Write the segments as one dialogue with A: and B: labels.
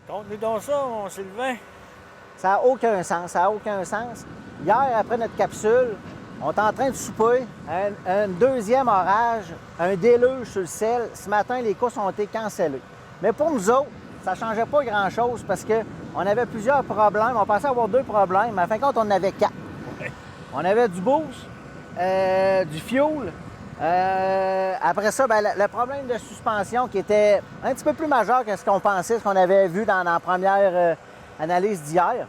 A: Conte-nous donc ça, mon Sylvain.
B: Ça n'a aucun sens, ça n'a aucun sens. Hier, après notre capsule, on est en train de souper, un deuxième orage, un déluge sur le sel. Ce matin, les courses ont été cancellées. Mais pour nous autres, ça ne changeait pas grand-chose parce qu'on avait plusieurs problèmes. On pensait avoir 2 problèmes, mais en fin de compte, on en avait 4.
A: Ouais.
B: On avait du boost, du fuel. Après ça, ben, le problème de suspension qui était un petit peu plus majeur que ce qu'on pensait, ce qu'on avait vu dans la première analyse d'hier.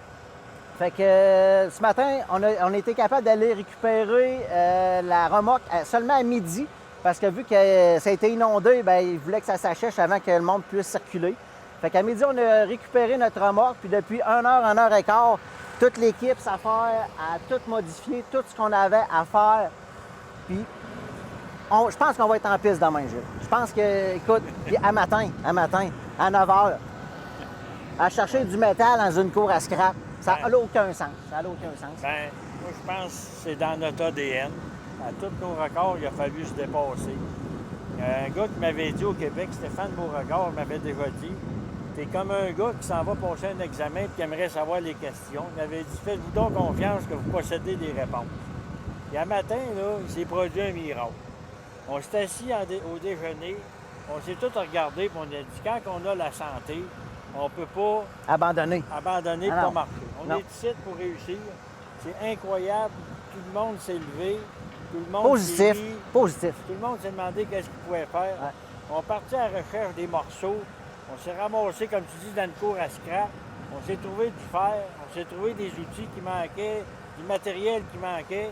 B: Fait que ce matin, on a été capable d'aller récupérer la remorque seulement à midi parce que vu que ça a été inondé, bien, ils voulaient que ça s'achèche avant que le monde puisse circuler. Fait qu'à midi, on a récupéré notre remorque, puis depuis 1 heure et quart, toute l'équipe s'affaire à tout modifier, tout ce qu'on avait à faire. Puis je pense qu'on va être en piste demain, Gilles. Je pense que, écoute, puis à matin, à 9 h, à chercher du métal dans une cour à scrap, ça n'a aucun sens. Ça n'a aucun sens.
A: Ben, moi, je pense que c'est dans notre ADN. À tous nos records, il a fallu se dépasser. Un gars qui m'avait dit au Québec, Stéphane Beauregard, m'avait déjà dit, t'es comme un gars qui s'en va passer un examen et qui aimerait savoir les questions. Il m'avait dit, faites-vous donc confiance que vous possédez des réponses. Et un matin, là, il s'est produit un miracle. On s'est assis au déjeuner, on s'est tous regardés et on a dit, quand on a la santé, on ne peut pas
B: abandonner
A: et pas marcher. On
B: Non.
A: est ici pour réussir. C'est incroyable. Tout le monde s'est levé. Tout le monde
B: Positif.
A: s'est ri.
B: Positif.
A: Tout le monde s'est demandé qu'est-ce qu'il pouvait faire.
B: Ouais.
A: On partit à la recherche des morceaux. On s'est ramassé, comme tu dis, dans une cour à scrap. On s'est trouvé du fer. On s'est trouvé des outils qui manquaient, du matériel qui manquait.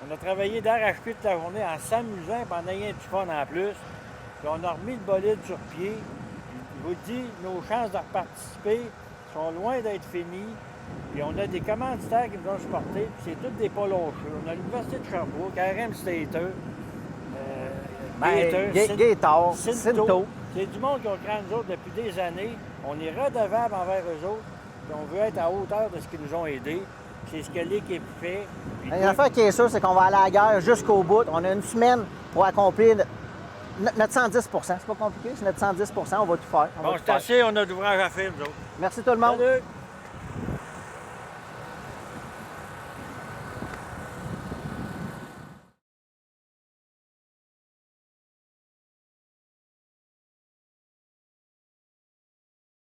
A: On a travaillé d'arrache-pied toute la journée en s'amusant et en ayant du fun en plus. Puis on a remis le bolide sur pied. Je vous dis, nos chances de reparticiper sont loin d'être finies. Puis on a des commanditaires qui nous ont supportés. Puis c'est tous des polocheux. On a l'Université de Sherbrooke, RM Stater,
B: Gator,
A: Cinto.
B: Cinto.
A: C'est du monde qui ont créé nous autres depuis des années. On est redevable envers eux autres. Puis on veut être à hauteur de ce qu'ils nous ont aidés. C'est ce que l'équipe fait. Puis
B: Une affaire qui est sûre, c'est qu'on va aller à la guerre jusqu'au bout. On a une semaine pour accomplir notre 110 %. C'est pas compliqué, c'est notre 110 %. On va tout faire.
A: bon, c'est assez, on a d'ouvrage à faire, nous autres.
B: Merci tout le monde.
A: Salut!